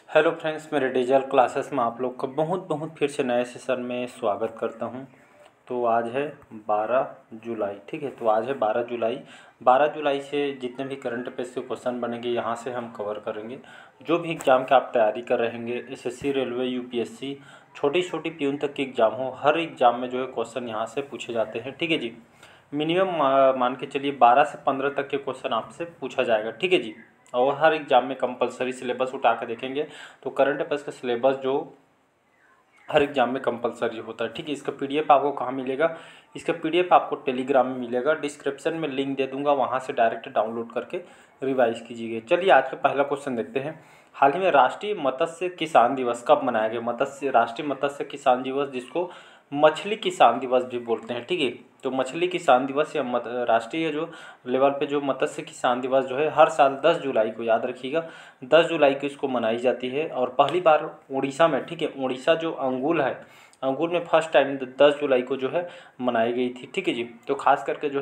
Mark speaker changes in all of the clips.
Speaker 1: Hello friends, मेरे digital classes में आप लोग का बहुत बहुत फिर से नए सेशन में स्वागत करता हूं। तो आज है 12 जुलाई। ठीक है, तो आज है 12 जुलाई। 12 जुलाई से जितने भी करंट अफेयर्स के क्वेश्चन बनेंगे यहाँ से हम कवर करेंगे। जो भी एग्ज़ाम के आप तैयारी कर रहेंगे, एसएससी, रेलवे, यूपीएससी, छोटी छोटी प्यून तक की एग्ज़ाम हो, हर एग्ज़ाम में जो है क्वेश्चन यहाँ से पूछे जाते हैं। ठीक है जी, मिनिमम मान के चलिए 12 से 15 तक के क्वेश्चन आपसे पूछा जाएगा। ठीक है जी, और हर एग्ज़ाम में कंपलसरी सिलेबस उठा के देखेंगे तो करंट अफेयर्स का सिलेबस जो हर एग्ज़ाम में कंपलसरी होता है। ठीक है, इसका पीडीएफ आपको कहाँ मिलेगा? इसका पीडीएफ आपको टेलीग्राम में मिलेगा, डिस्क्रिप्शन में लिंक दे दूंगा, वहाँ से डायरेक्ट डाउनलोड करके रिवाइज कीजिएगा। चलिए आज का पहला क्वेश्चन देखते हैं। हाल ही में राष्ट्रीय मत्स्य किसान दिवस कब मनाया गया? राष्ट्रीय मत्स्य किसान दिवस, जिसको मछली किसान दिवस भी बोलते हैं। ठीक है, तो मछली किसान दिवस या राष्ट्रीय जो लेवल पे जो मत्स्य किसान दिवस जो है हर साल 10 जुलाई को, याद रखिएगा, 10 जुलाई को इसको मनाई जाती है। और पहली बार उड़ीसा में, ठीक है, उड़ीसा जो अंगुल है, अंगुल में फर्स्ट टाइम 10 जुलाई को जो है मनाई गई थी। ठीक है जी, तो खास करके जो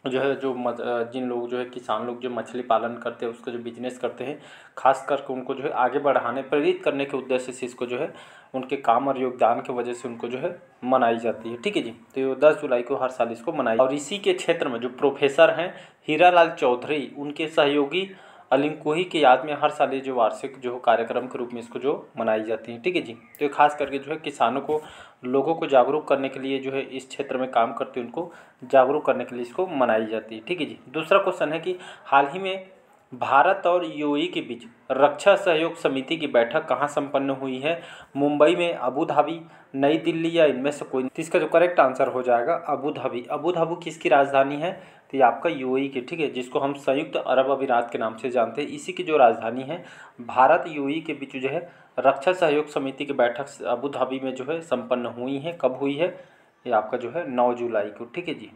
Speaker 1: जिन लोग जो है किसान लोग जो मछली पालन करते हैं, उसका जो बिजनेस करते हैं, खास करके उनको जो है आगे बढ़ाने, प्रेरित करने के उद्देश्य से इसको जो है उनके काम और योगदान की वजह से उनको जो है मनाई जाती है। ठीक है जी, तो 10 जुलाई को हर साल इसको मनाई। और इसी के क्षेत्र में जो प्रोफेसर हैं हीरालाल चौधरी, उनके सहयोगी अलिंकोही की याद में हर साल ये जो वार्षिक जो कार्यक्रम के रूप में इसको जो मनाई जाती है। ठीक है जी, तो ये खास करके जो है किसानों को, लोगों को जागरूक करने के लिए जो है इस क्षेत्र में काम करते हैं, उनको जागरूक करने के लिए इसको मनाई जाती है। ठीक है जी, दूसरा क्वेश्चन है कि हाल ही में भारत और यूएई के बीच रक्षा सहयोग समिति की बैठक कहाँ संपन्न हुई है? मुंबई में, अबू धाबी, नई दिल्ली या इनमें से कोई? तो इसका जो करेक्ट आंसर हो जाएगा अबू धाबी। अबू धाबी किसकी राजधानी है? तो ये आपका यूएई की, ठीक है, जिसको हम संयुक्त अरब अमीरात के नाम से जानते हैं, इसी की जो राजधानी है। भारत यूएई के बीच जो है रक्षा सहयोग समिति की बैठक अबू धाबी में जो है संपन्न हुई है। कब हुई है? ये आपका जो है 9 जुलाई को। ठीक है जी,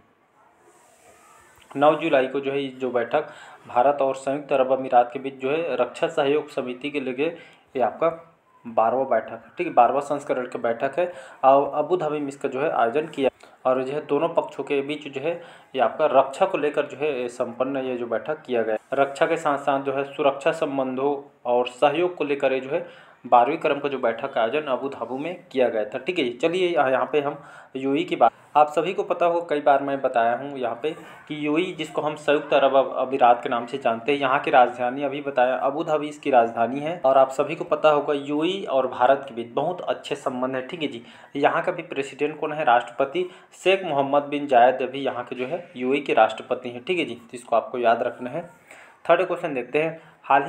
Speaker 1: 9 जुलाई को जो है जो बैठक भारत और संयुक्त अरब अमीरात के बीच जो है रक्षा सहयोग समिति के लिए ये आपका 12वां बैठक है। ठीक है, 12वां संस्करण की बैठक है और अबू धाबी में इसका जो है आयोजन किया। और जो है दोनों पक्षों के बीच जो है ये आपका रक्षा को लेकर जो है संपन्न ये जो बैठक किया गया। रक्षा के साथ साथ जो है सुरक्षा संबंधों और सहयोग को लेकर ये जो है 12वीं क्रम का जो बैठक का आयोजन अबू धाबी में किया गया था। ठीक है, चलिए यहाँ पे हम यूएई की बात, आप सभी को पता हो, कई बार मैं बताया हूँ यहाँ पे कि यूएई, जिसको हम संयुक्त अरब अमीरात के नाम से जानते हैं, यहाँ की राजधानी अभी बताया अबू धाबी इसकी राजधानी है। और आप सभी को पता होगा यूएई और भारत के बीच बहुत अच्छे संबंध है। ठीक है जी, यहाँ का भी प्रेसिडेंट कौन है? राष्ट्रपति शेख मोहम्मद बिन जायद अभी यहाँ के जो है यूएई के राष्ट्रपति हैं। ठीक है जी, तो इसको आपको याद रखना है। थर्ड क्वेश्चन देखते हैं। हाल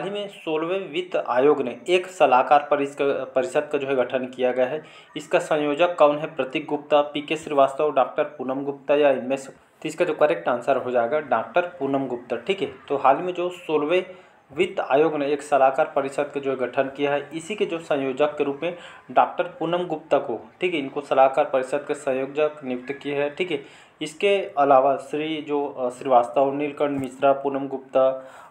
Speaker 1: ही में 16वें वित्त आयोग ने एक सलाहकार परिषद का जो है गठन किया गया है। इसका संयोजक कौन है? प्रतीक गुप्ता, पीके श्रीवास्तव, डॉक्टर पूनम गुप्ता या इनमें से? तो इसका जो करेक्ट आंसर हो जाएगा डॉक्टर पूनम गुप्ता। ठीक है, तो हाल ही में जो 16वें वित्त आयोग ने एक सलाहकार परिषद का जो गठन किया है, इसी के जो संयोजक के रूप में डॉक्टर पूनम गुप्ता को, ठीक है, इनको सलाहकार परिषद के संयोजक नियुक्त किए हैं। ठीक है, इसके अलावा श्रीवास्तव, नीलकंठ मिश्रा, पूनम गुप्ता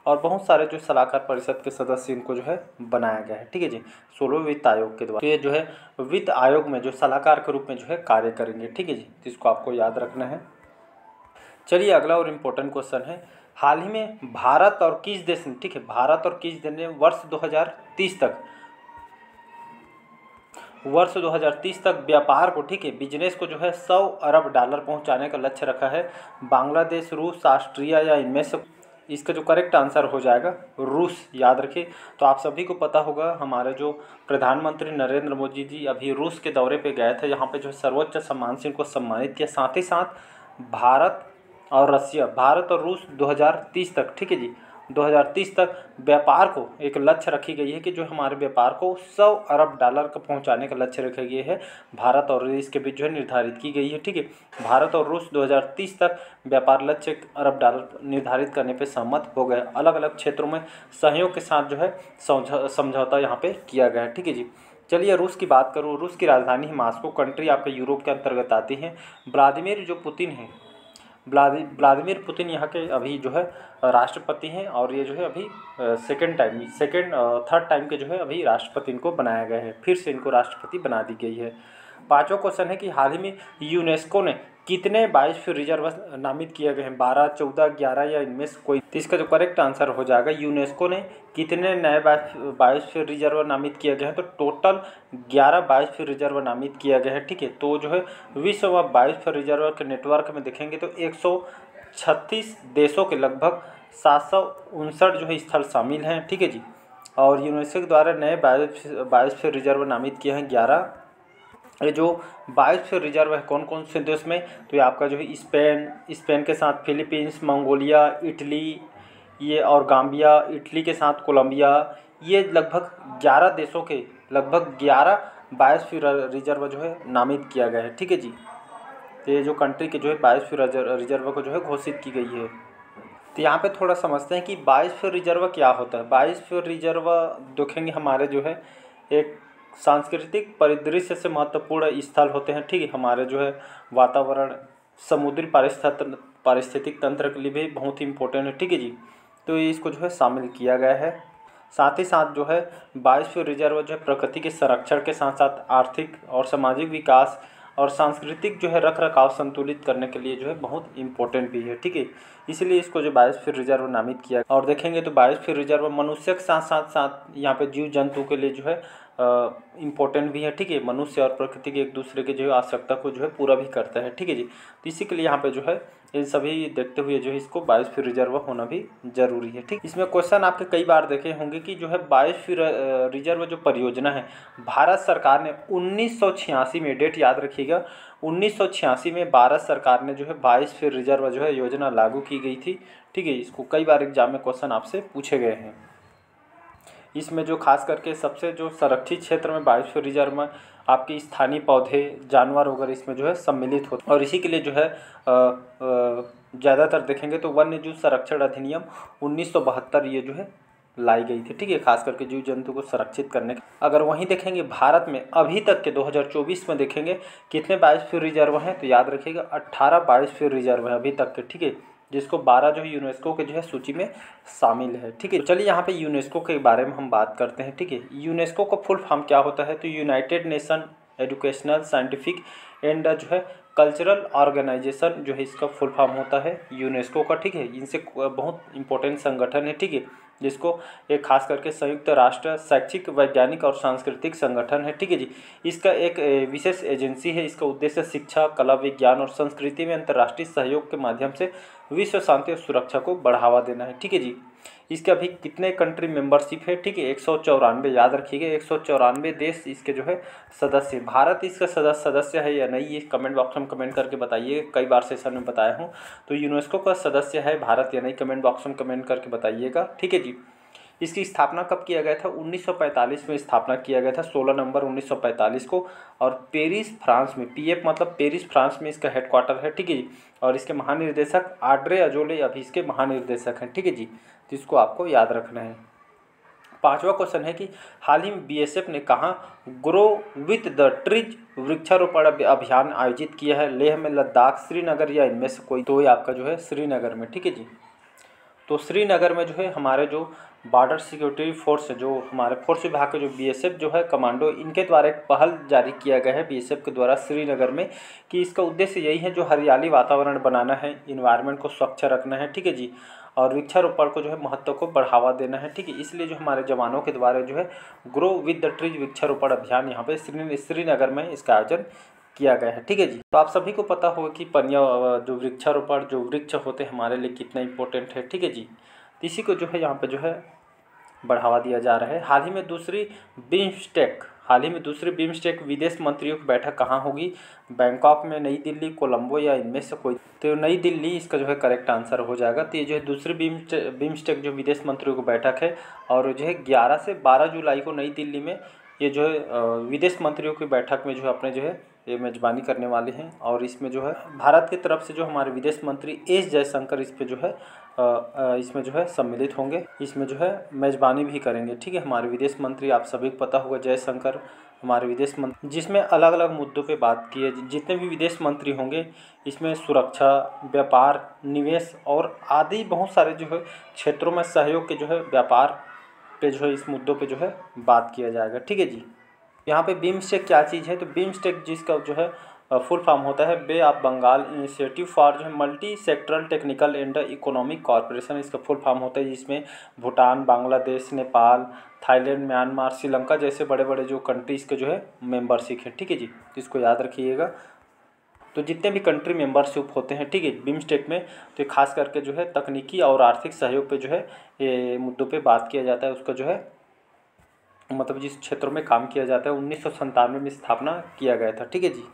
Speaker 1: और बहुत सारे जो सलाहकार परिषद के सदस्य इनको जो है बनाया गया है। ठीक है जी, 16वें वित्त आयोग के द्वारा। तो ये जो है वित्त आयोग में जो सलाहकार के रूप में जो है कार्य करेंगे। ठीक है जी, तो इसको आपको याद रखना है। चलिए अगला और इम्पोर्टेंट क्वेश्चन है। हाल ही में भारत और किस देश ने, ठीक है, भारत और किस देश ने वर्ष 2030 तक व्यापार को, ठीक है, बिजनेस को जो है 100 अरब डॉलर पहुंचाने का लक्ष्य रखा है? बांग्लादेश, रूस, ऑस्ट्रिया या इनमें से? इसका जो करेक्ट आंसर हो जाएगा रूस। याद रखिए, तो आप सभी को पता होगा हमारे जो प्रधानमंत्री नरेंद्र मोदी जी अभी रूस के दौरे पे गए थे, यहाँ पे जो सर्वोच्च सम्मान से इनको सम्मानित किया। साथ ही साथ भारत और रूस 2030 तक, ठीक है जी, 2030 तक व्यापार को एक लक्ष्य रखी गई है कि जो हमारे व्यापार को 100 अरब डॉलर का पहुंचाने का लक्ष्य रखा गया है। भारत और रूस के बीच जो है निर्धारित की गई है। ठीक है, भारत और रूस 2030 तक व्यापार लक्ष्य अरब डॉलर निर्धारित करने पे सहमत हो गए। अलग अलग क्षेत्रों में सहयोग के साथ जो है समझौता यहाँ पे किया गया है। ठीक है जी, चलिए रूस की बात करूँ। रूस की राजधानी है मॉस्को, कंट्री आपके यूरोप के अंतर्गत आती है। व्लादिमीर पुतिन यहाँ के अभी जो है राष्ट्रपति हैं और ये जो है अभी थर्ड टाइम के जो है अभी राष्ट्रपति इनको बनाया गया है। फिर से इनको राष्ट्रपति बना दी गई है। पांचवा क्वेश्चन है कि हाल ही में यूनेस्को ने कितने बायोस्फीयर रिजर्व नामित किए गए हैं? 12, 14, 11 या इनमें से कोई? तो इसका जो करेक्ट आंसर हो जाएगा, यूनेस्को ने कितने नए बायोस्फीयर रिजर्व नामित किए गए हैं? तो टोटल 11 बायोस्फीयर रिजर्व नामित किया गया है, ठीक है। तो जो है विश्व बायोस्फीयर रिजर्व के नेटवर्क में देखेंगे तो 136 देशों के लगभग 759 जो है स्थल शामिल हैं, ठीक है जी। और यूनेस्को के द्वारा नए बायोस्फीयर रिजर्व नामित किए हैं 11। ये जो बायोस्फीयर रिजर्व है कौन कौन से देश में? तो ये आपका जो है स्पेन के साथ फिलीपींस, मंगोलिया, इटली, ये और गाम्बिया, इटली के साथ कोलंबिया, ये लगभग 11 देशों के लगभग 11 बायोस्फीयर रिजर्व जो है नामित किया गया है, ठीक है जी। तो ये जो कंट्री के जो है बायोस्फीयर रिजर्व को जो है घोषित की गई है। तो यहाँ पे थोड़ा समझते हैं कि बायोस्फीयर रिजर्व क्या होता है। बायोस्फीयर रिजर्व देखेंगे हमारे जो है एक सांस्कृतिक परिदृश्य से महत्वपूर्ण स्थल होते हैं, ठीक है। हमारे जो है वातावरण, समुद्री पारिस्थितिक तंत्र के लिए भी बहुत ही इम्पोर्टेंट है, ठीक है जी। तो ये इसको जो है शामिल किया गया है। साथ ही साथ जो है बायोस्फीयर रिजर्व जो है प्रकृति के संरक्षण के साथ साथ आर्थिक और सामाजिक विकास और सांस्कृतिक जो है रख रखाव संतुलित करने के लिए जो है बहुत इम्पोर्टेंट भी है, ठीक है। इसलिए इसको जो बायोस्फीयर रिजर्व नामित किया। और देखेंगे तो बायोस्फीयर रिजर्व मनुष्य के साथ साथ साथ यहाँ पे जीव जंतु के लिए जो है इम्पोर्टेंट भी है, ठीक है। मनुष्य और प्रकृति के एक दूसरे के जो है आवश्यकता को जो है पूरा भी करता है, ठीक है जी। तो इसी के लिए यहाँ पे जो है इन सभी देखते हुए जो है इसको बायोस्फीयर रिजर्व होना भी जरूरी है, ठीक। इसमें क्वेश्चन आपके कई बार देखे होंगे कि जो है बायोस्फीयर रिजर्व जो परियोजना है भारत सरकार ने 1986 में, डेट याद रखिएगा, 1986 में भारत सरकार ने जो है बायोस्फीयर रिजर्व जो है योजना लागू की गई थी, ठीक है। इसको कई बार एग्जाम में क्वेश्चन आपसे पूछे गए हैं। इसमें जो खास करके सबसे जो संरक्षित क्षेत्र में बायोस्फीयर रिजर्व में आपके स्थानीय पौधे, जानवर वगैरह इसमें जो है सम्मिलित होते हैं। और इसी के लिए जो है ज़्यादातर देखेंगे तो वन्य जीव संरक्षण अधिनियम 1972 ये जो है लाई गई थी, ठीक है, खास करके जीव जंतु को संरक्षित करने। अगर वहीं देखेंगे भारत में अभी तक के 2024 में देखेंगे कितने बायोस्फीयर रिजर्व हैं, तो याद रखिएगा 18 बायोस्फीयर रिजर्व है अभी तक के, ठीक है, जिसको 12 जो है यूनेस्को के जो है सूची में शामिल है, ठीक है। तो चलिए यहाँ पे यूनेस्को के बारे में हम बात करते हैं, ठीक है। यूनेस्को का फुल फॉर्म क्या होता है? तो United nation educational, scientific and जो है कल्चरल ऑर्गेनाइजेशन जो है इसका फुल फॉर्म होता है यूनेस्को का, ठीक है। इनसे बहुत इंपॉर्टेंट संगठन है, ठीक है, जिसको एक खास करके संयुक्त राष्ट्र शैक्षिक, वैज्ञानिक और सांस्कृतिक संगठन है, ठीक है जी। इसका एक विशेष एजेंसी है। इसका उद्देश्य शिक्षा, कला, विज्ञान और संस्कृति में अंतर्राष्ट्रीय सहयोग के माध्यम से विश्व शांति और सुरक्षा को बढ़ावा देना है, ठीक है जी। इसके अभी कितने कंट्री मेंबरशिप है? ठीक है, 194, याद रखिएगा 194 देश इसके जो है सदस्य। भारत इसका सदस्य है या नहीं, ये कमेंट बॉक्स में कमेंट करके बताइए। कई बार सेशन में बताया हूँ, तो यूनेस्को का सदस्य है भारत या नहीं, कमेंट बॉक्स में कमेंट करके बताइएगा, ठीक है जी। इसकी स्थापना कब किया गया था? 1945 में स्थापना किया गया था, 16 नवंबर 1945 को। और पेरिस फ्रांस में, पीएफ मतलब पेरिस फ्रांस में इसका हेडक्वार्टर है, ठीक है जी। और इसके महानिर्देशक ऑड्रे अजोले अभी इसके महानिर्देशक हैं, ठीक है जी। तो इसको आपको याद रखना है। पांचवा क्वेश्चन है कि हाल ही में बीएसएफ ने कहाँ ग्रो विथ द ट्रीज वृक्षारोपण अभियान आयोजित किया है? लेह में, लद्दाख, श्रीनगर या इनमें से कोई? तो ये आपका जो है श्रीनगर में, ठीक है जी। तो श्रीनगर में जो है हमारे जो बॉर्डर सिक्योरिटी फोर्स है, जो हमारे फोर्स विभाग के जो बीएसएफ जो है कमांडो, इनके द्वारा एक पहल जारी किया गया है बीएसएफ के द्वारा श्रीनगर में, कि इसका उद्देश्य यही है जो हरियाली वातावरण बनाना है, इन्वायरमेंट को स्वच्छ रखना है, ठीक है जी। और वृक्षारोपण को जो है महत्व को बढ़ावा देना है, ठीक है। इसलिए जो हमारे जवानों के द्वारा जो है ग्रो विद द ट्रीज वृक्षारोपण अभियान यहाँ पे श्रीनगर में इसका आयोजन किया गया है, ठीक है जी। तो आप सभी को पता होगा कि जो वृक्षारोपण, जो वृक्ष होते हैं हमारे लिए कितना इंपॉर्टेंट है, ठीक है जी। इसी को जो है यहाँ पे जो है बढ़ावा दिया जा रहा है। हाल ही में दूसरी बिम्स्टेक विदेश मंत्रियों की बैठक कहाँ होगी? बैंकॉक में, नई दिल्ली, कोलंबो या इनमें से कोई? तो नई दिल्ली इसका जो है करेक्ट आंसर हो जाएगा। तो ये जो है दूसरी बिम्स्टेक जो विदेश मंत्रियों की बैठक है, और जो है 11 से 12 जुलाई को नई दिल्ली में ये जो है विदेश मंत्रियों की बैठक में जो है अपने जो है ये मेज़बानी करने वाले हैं। और इसमें जो है भारत की तरफ से जो हमारे विदेश मंत्री एस जयशंकर इस पे जो है इसमें जो है सम्मिलित होंगे, इसमें जो है मेज़बानी भी करेंगे, ठीक है। हमारे विदेश मंत्री आप सभी को पता होगा जयशंकर हमारे विदेश मंत्री, जिसमें अलग अलग मुद्दों पे बात की है। जितने भी विदेश मंत्री होंगे इसमें सुरक्षा, व्यापार, निवेश और आदि बहुत सारे जो है क्षेत्रों में सहयोग के जो है व्यापार पे जो है इस मुद्दों पे जो है बात किया जाएगा, ठीक है जी। यहाँ पे बिम्स्टेक क्या चीज़ है? तो बिम्स्टेक जिसका जो है फुल फॉर्म होता है बे ऑफ बंगाल इनिशिएटिव फॉर जो है multi sectoral technical and economic corporation, इसका फुल फॉर्म होता है, जिसमें भूटान, बांग्लादेश, नेपाल, थाईलैंड, म्यांमार, श्रीलंका जैसे बड़े बड़े जो कंट्रीज़ के जो है मेंबरशिप है। ठीक है जी, इसको याद रखिएगा। तो जितने भी कंट्री मेंबरशिप होते हैं, ठीक है, बिम्स्टेक में, तो ये खास करके जो है तकनीकी और आर्थिक सहयोग पे जो है ये मुद्दों पे बात किया जाता है। उसका जो है मतलब जिस क्षेत्रों में काम किया जाता है 1997 में स्थापना किया गया था। ठीक है जी।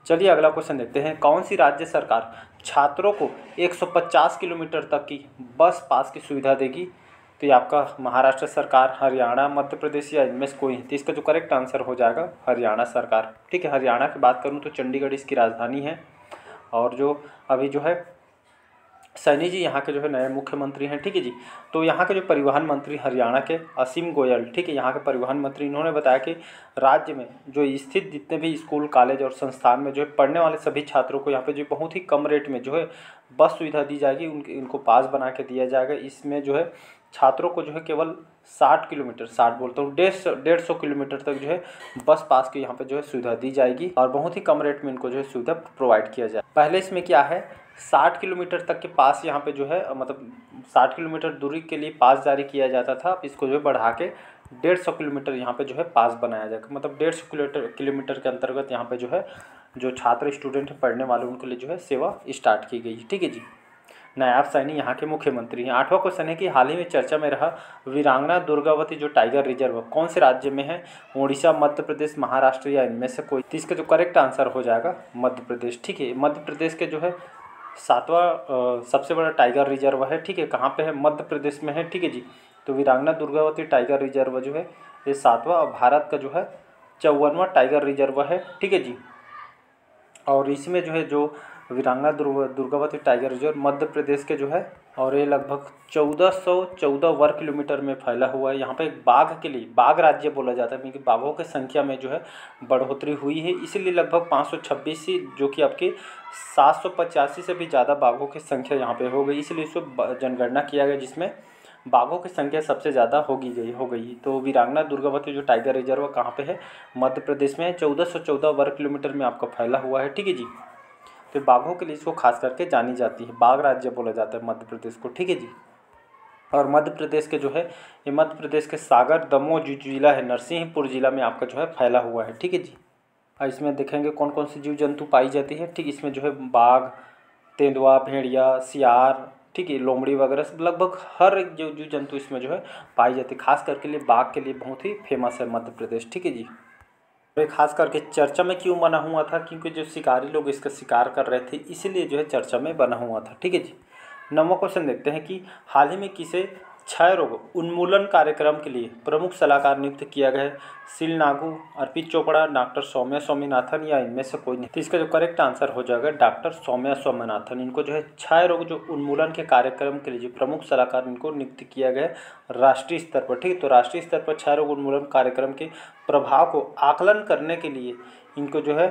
Speaker 1: चलिए अगला क्वेश्चन देखते हैं। कौन सी राज्य सरकार छात्रों को 150 किलोमीटर तक की बस पास की सुविधा देगी? तो ये आपका महाराष्ट्र सरकार, हरियाणा, मध्य प्रदेश या इनमें से कोई है? तो इसका जो करेक्ट आंसर हो जाएगा हरियाणा सरकार। ठीक है, हरियाणा की बात करूँ तो चंडीगढ़ इसकी राजधानी है। और जो अभी जो है सैनी जी यहाँ के जो है नए मुख्यमंत्री हैं। ठीक है जी। तो यहाँ के जो परिवहन मंत्री हरियाणा के असीम गोयल, ठीक है, यहाँ के परिवहन मंत्री, इन्होंने बताया कि राज्य में जो स्थित जितने भी स्कूल, कॉलेज और संस्थान में जो है पढ़ने वाले सभी छात्रों को यहाँ पे जो बहुत ही कम रेट में जो है बस सुविधा दी जाएगी, इनको पास बना के दिया जाएगा। इसमें जो है छात्रों को जो है केवल 60 किलोमीटर, 60 बोलता हूँ, 150 किलोमीटर तक जो है बस पास की यहाँ पे जो है सुविधा दी जाएगी और बहुत ही कम रेट में इनको जो है सुविधा प्रोवाइड किया जाए। पहले इसमें क्या है, 60 किलोमीटर तक के पास यहाँ पे जो है मतलब 60 किलोमीटर दूरी के लिए पास जारी किया जाता था। अब इसको जो है बढ़ा के 150 किलोमीटर यहाँ पे जो है पास बनाया जाएगा। मतलब 150 किलोमीटर के अंतर्गत यहाँ पे जो है जो छात्र स्टूडेंट है पढ़ने वाले उनके लिए जो है सेवा स्टार्ट की गई है। ठीक है जी। नायब सैनी यहाँ के मुख्यमंत्री हैं। 8वां क्वेश्चन है कि हाल ही में चर्चा में रहा वीरांगना दुर्गावती जो टाइगर रिजर्व कौन से राज्य में है? उड़ीसा, मध्य प्रदेश, महाराष्ट्र या इनमें से कोई? तो इसका जो करेक्ट आंसर हो जाएगा मध्य प्रदेश। ठीक है, मध्य प्रदेश के जो है 7वां सबसे बड़ा टाइगर रिजर्व है। ठीक है, कहाँ पे है? मध्य प्रदेश में है। ठीक है जी। तो वीरांगना दुर्गावती टाइगर रिजर्व जो है ये 7वां भारत का जो है 54वां टाइगर रिजर्व है। ठीक है जी। और इसमें जो है जो वीरांगना दुर्गावती टाइगर रिजर्व मध्य प्रदेश के जो है और ये लगभग 1414 वर्ग किलोमीटर में फैला हुआ है। यहाँ पे बाघ के लिए बाघ राज्य बोला जाता है क्योंकि बाघों की संख्या में जो है बढ़ोतरी हुई है, इसीलिए लगभग 526 जो कि आपके 785 से भी ज़्यादा बाघों की संख्या यहाँ पे हो गई, इसलिए इसको जनगणना किया गया जिसमें बाघों की संख्या सबसे ज़्यादा हो गई। तो वीरांगना दुर्गावती जो टाइगर रिजर्व कहाँ पे है? मध्य प्रदेश में है। 1414 वर्ग किलोमीटर में आपका फैला हुआ है। ठीक है जी। तो बाघों के लिए इसको खास करके जानी जाती है, बाघ राज्य बोला जाता है मध्य प्रदेश को। ठीक है जी। और मध्य प्रदेश के जो है ये मध्य प्रदेश के सागर, दमोह जो जिला है, नरसिंहपुर जिला में आपका जो है फैला हुआ है। ठीक है जी। और इसमें देखेंगे कौन कौन सी जीव जंतु पाई जाती है। ठीक, इसमें जो है बाघ, तेंदुआ, भेड़िया, सियार, ठीक है, लोमड़ी वगैरह लगभग हर एक जीव जंतु इसमें जो है पाई जाती है। खास करके लिए बाघ के लिए बहुत ही फेमस है मध्य प्रदेश। ठीक है जी। ये खास करके चर्चा में क्यों बना हुआ था? क्योंकि जो शिकारी लोग इसका शिकार कर रहे थे, इसीलिए जो है चर्चा में बना हुआ था। ठीक है जी। 9वां क्वेश्चन देखते हैं कि हाल ही में किसे क्षय रोग उन्मूलन कार्यक्रम के लिए प्रमुख सलाहकार नियुक्त किया गया है? सील नागू, अर्पित चोपड़ा, डॉक्टर सौम्या स्वामीनाथन या इनमें से कोई नहीं? तो इसका जो करेक्ट आंसर हो जाएगा डॉक्टर सौम्या स्वामीनाथन। इनको जो है क्षय रोग जो उन्मूलन के कार्यक्रम के लिए जो प्रमुख सलाहकार इनको नियुक्त किया गया है राष्ट्रीय स्तर पर। ठीक है, तो राष्ट्रीय स्तर पर क्षय रोग उन्मूलन कार्यक्रम के प्रभाव को आकलन करने के लिए इनको जो है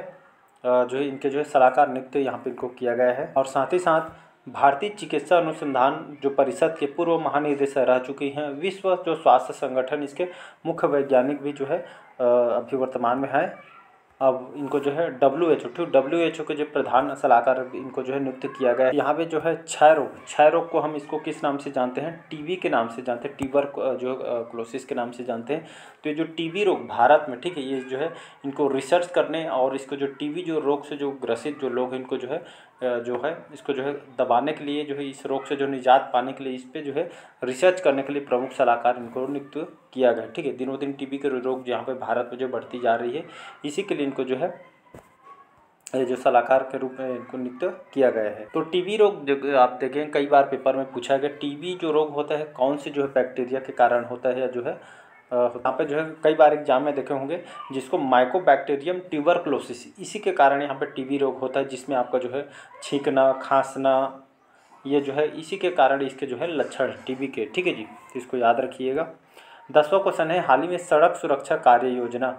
Speaker 1: इनके जो है सलाहकार नियुक्त यहाँ पे इनको किया गया है। और साथ ही साथ भारतीय चिकित्सा अनुसंधान जो परिषद के पूर्व महानिदेशक रह चुकी हैं। विश्व जो स्वास्थ्य संगठन इसके मुख्य वैज्ञानिक भी जो है अभी वर्तमान में है। अब इनको जो है WHO के जो प्रधान सलाहकार इनको जो है नियुक्त किया गया है। यहाँ पे जो है क्षय रोग को हम इसको किस नाम से जानते हैं? टीबी के नाम से जानते हैं, टीबर जो क्लोसिस के नाम से जानते हैं। तो ये जो टीबी रोग भारत में, ठीक है, ये जो है इनको रिसर्च करने और इसको जो टीबी जो रोग से जो ग्रसित जो लोग हैं इनको जो है इसको जो है दबाने के लिए जो है इस रोग से जो निजात पाने के लिए इस पर जो है रिसर्च करने के लिए प्रमुख सलाहकार इनको नियुक्त किया गया। ठीक है, दिनों दिन टीबी के रोग जहाँ पे भारत में जो बढ़ती जा रही है, इसी के लिए इनको जो है जो सलाहकार के रूप में इनको नियुक्त किया गया है। तो टीबी रोग जो आप देखें कई बार पेपर में पूछा गया, टीबी जो रोग होता है कौन से जो है बैक्टीरिया के कारण होता है, या जो है यहाँ पे जो है कई बार एग्जाम में देखे होंगे जिसको माइकोबैक्टीरियम ट्यूबरक्लोसिस, इसी के कारण यहाँ पे टीबी रोग होता है, जिसमें आपका जो है छींकना, खांसना, ये जो है इसी के कारण इसके जो है लक्षण टीबी के। ठीक है जी, तो इसको याद रखिएगा। 10वां क्वेश्चन है हाल ही में सड़क सुरक्षा कार्य योजना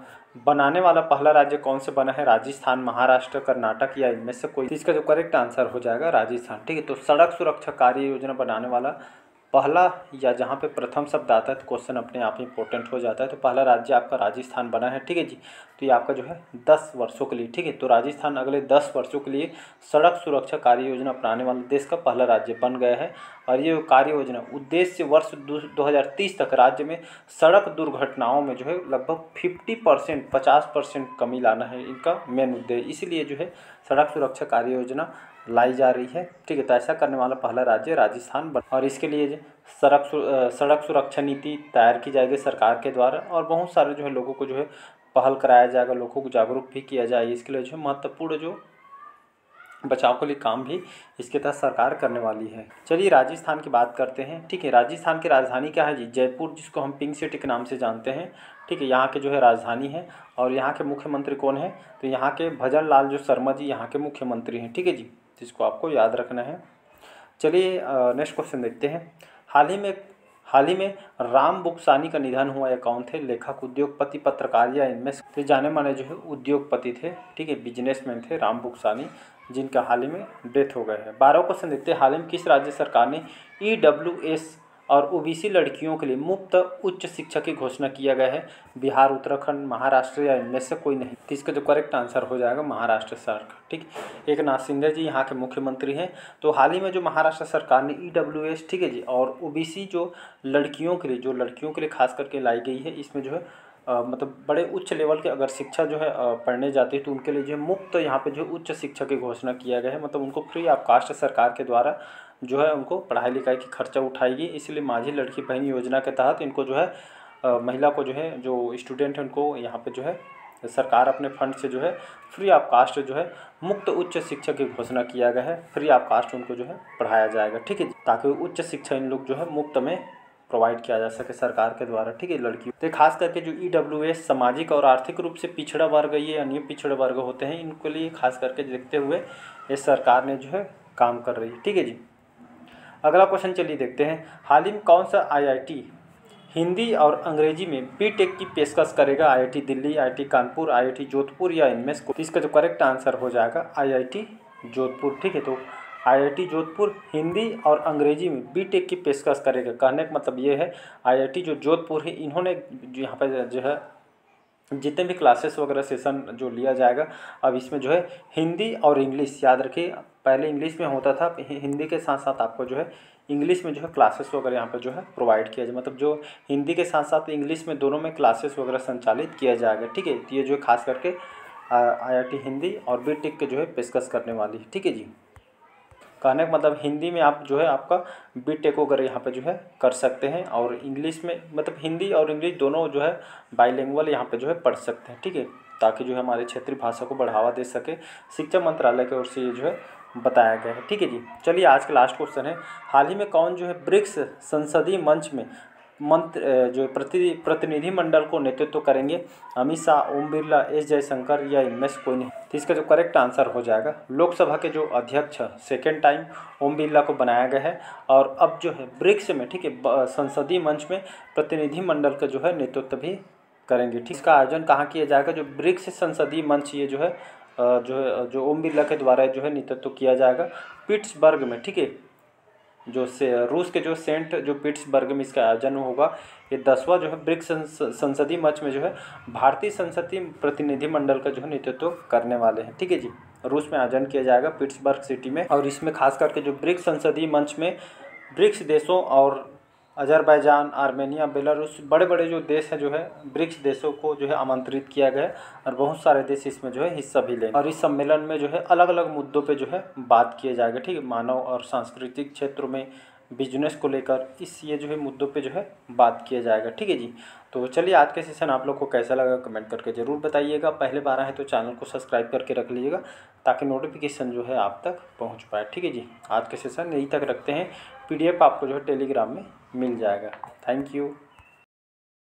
Speaker 1: बनाने वाला पहला राज्य कौन से बना है? राजस्थान, महाराष्ट्र, कर्नाटक या इनमें से कोई? इसका जो करेक्ट आंसर हो जाएगा राजस्थान। ठीक है, तो सड़क सुरक्षा कार्य योजना बनाने वाला पहला या जहाँ पे प्रथम शब्द आता है तो क्वेश्चन अपने आप इंपॉर्टेंट हो जाता है। तो पहला राज्य आपका राजस्थान बना है, ठीक है जी। तो ये आपका जो है 10 वर्षों के लिए, ठीक है। तो राजस्थान अगले 10 वर्षों के लिए सड़क सुरक्षा कार्य योजना अपनाने वाले देश का पहला राज्य बन गया है। और ये कार्य योजना उद्देश्य वर्ष 2030 तक राज्य में सड़क दुर्घटनाओं में जो है लगभग 50% कमी लाना है इनका मेन उद्देश्य। इसीलिए जो है सड़क सुरक्षा कार्य योजना लाई जा रही है, ठीक है। तो ऐसा करने वाला पहला राज्य राजस्थान बना। और इसके लिए सड़क सुरक्षा नीति तैयार की जाएगी सरकार के द्वारा, और बहुत सारे जो है लोगों को जो है पहल कराया जाएगा, लोगों को जागरूक भी किया जाएगा। इसके लिए जो महत्वपूर्ण जो बचाव के लिए काम भी इसके तहत सरकार करने वाली है। चलिए राजस्थान की बात करते हैं, ठीक है। राजस्थान की राजधानी क्या है जी? जयपुर, जिसको हम पिंक सिटी के नाम से जानते हैं, ठीक है। यहाँ के जो है राजधानी है। और यहाँ के मुख्यमंत्री कौन है? तो यहाँ के भजन लाल जो शर्मा जी यहाँ के मुख्यमंत्री हैं, ठीक है जी। जिसको आपको याद रखना है। चलिए नेक्स्ट क्वेश्चन देखते हैं। हाल ही में राम बुक्सानी का निधन हुआ। या कौन थे? लेखक, उद्योगपति, पत्रकार या इनमें से जाने माने जो है उद्योगपति थे, ठीक है, बिजनेसमैन थे राम बुक्सानी, जिनका हाल ही में डेथ हो गए हैं। 12 क्वेश्चन देखते हैं। हाल ही में किस राज्य सरकार ने EWS और OBC लड़कियों के लिए मुफ्त उच्च शिक्षा की घोषणा किया गया है? बिहार, उत्तराखंड, महाराष्ट्र या इनमें से कोई नहीं। तो इसका जो करेक्ट आंसर हो जाएगा महाराष्ट्र सरकार, ठीक। एकनाथ शिंदे जी यहाँ के मुख्यमंत्री हैं। तो हाल ही में जो महाराष्ट्र सरकार ने EWS, ठीक है जी, और OBC जो लड़कियों के लिए खास करके लाई गई है, इसमें जो है मतलब बड़े उच्च लेवल के अगर शिक्षा जो है पढ़ने जाती है तो उनके लिए जो मुफ्त यहाँ पे जो उच्च शिक्षा की घोषणा किया गया है। मतलब उनको फ्री ऑफ कास्ट सरकार के द्वारा जो है उनको पढ़ाई लिखाई की खर्चा उठाएगी। इसलिए माझी लड़की बहन योजना के तहत इनको जो है महिला को जो है जो स्टूडेंट है उनको यहाँ पे जो है सरकार अपने फंड से जो है फ्री ऑफ कास्ट जो है मुफ्त उच्च शिक्षा की घोषणा किया गया है। फ्री ऑफ कास्ट उनको जो है पढ़ाया जाएगा, ठीक है, ताकि उच्च शिक्षा इन लोग जो है मुफ्त में प्रोवाइड किया जा सके सरकार के द्वारा, ठीक है, लड़कियों। तो खास करके जो EWS सामाजिक और आर्थिक रूप से पिछड़ा वर्ग, ये अन्य पिछड़े वर्ग होते हैं, इनके लिए खास करके देखते हुए ये सरकार ने जो है काम कर रही है, ठीक है जी। अगला क्वेश्चन चलिए देखते हैं। हाल ही में कौन सा IIT हिंदी और अंग्रेजी में BTech की पेशकश करेगा? IIT Delhi, IIT Kanpur, IIT Jodhpur या इनमें से कोई? इसका जो करेक्ट आंसर हो जाएगा IIT जोधपुर, ठीक है। तो IIT जोधपुर हिंदी और अंग्रेजी में BTech की पेशकश करेगा। कहने का मतलब ये है IIT जो जोधपुर है, इन्होंने यहाँ पर जो है जितने भी क्लासेस वगैरह सेशन जो लिया जाएगा, अब इसमें जो है हिंदी और इंग्लिश, याद रखिए पहले इंग्लिश में होता था, हिंदी के साथ साथ आपको जो है इंग्लिश में जो है क्लासेस वगैरह यहाँ पर जो है प्रोवाइड किया जाए। मतलब जो हिंदी के साथ साथ इंग्लिश में दोनों में क्लासेस वगैरह संचालित किया जाएगा, ठीक है। तो ये जो है खास करके IIT हिंदी और BTech के जो है पेशकश करने वाली है, ठीक है जी। कहने का मतलब हिंदी में आप जो है आपका BTech वगैरह यहाँ पे जो है कर सकते हैं, और इंग्लिश में मतलब हिंदी और इंग्लिश दोनों जो है बाइलिंगुअल यहाँ पे जो है पढ़ सकते हैं, ठीक है, ताकि जो है हमारे क्षेत्रीय भाषा को बढ़ावा दे सके। शिक्षा मंत्रालय की ओर से ये जो है बताया गया है, ठीक है जी। चलिए आज का लास्ट क्वेश्चन है। हाल ही में कौन जो है ब्रिक्स संसदीय मंच में जो प्रतिनिधि मंडल को नेतृत्व करेंगे? अमित शाह, ओम बिरला, S जयशंकर या इनमें से कोई नहीं। तो इसका जो करेक्ट आंसर हो जाएगा लोकसभा के जो अध्यक्ष सेकेंड टाइम ओम बिरला को बनाया गया है। और अब जो है ब्रिक्स में, ठीक है, संसदीय मंच में प्रतिनिधि मंडल का जो है नेतृत्व भी करेंगे, ठीक। इसका आयोजन कहाँ किया जाएगा? जो ब्रिक्स संसदीय मंच ये जो है जो ओम बिरला के द्वारा जो है नेतृत्व किया जाएगा पिट्सबर्ग में, ठीक है, जो से रूस के जो सेंट जो पिट्सबर्ग में इसका आयोजन होगा। ये 10वां जो है ब्रिक्स संसदीय मंच में जो है भारतीय संसदीय प्रतिनिधि मंडल का जो है नेतृत्व करने वाले हैं, ठीक है जी। रूस में आयोजन किया जाएगा पिट्सबर्ग सिटी में। और इसमें खास करके जो ब्रिक्स संसदीय मंच में ब्रिक्स देशों और अजरबैजान, आर्मेनिया, बेलारूस, बड़े बड़े जो देश हैं जो है ब्रिक्स देशों को जो है आमंत्रित किया गया है, और बहुत सारे देश इसमें जो है हिस्सा भी लेंगे। और इस सम्मेलन में जो है अलग अलग मुद्दों पे जो है बात किया जाएगा, ठीक है, मानव और सांस्कृतिक क्षेत्रों में, बिजनेस को लेकर ये जो है मुद्दों पे जो है बात किया जाएगा, ठीक है जी। तो चलिए आज के सेशन आप लोग को कैसा लगा कमेंट करके ज़रूर बताइएगा। पहले बार आए तो चैनल को सब्सक्राइब करके रख लीजिएगा, ताकि नोटिफिकेशन जो है आप तक पहुंच पाए, ठीक है जी। आज के सेशन यहीं तक रखते हैं। PDF आपको जो है टेलीग्राम में मिल जाएगा। Thank you.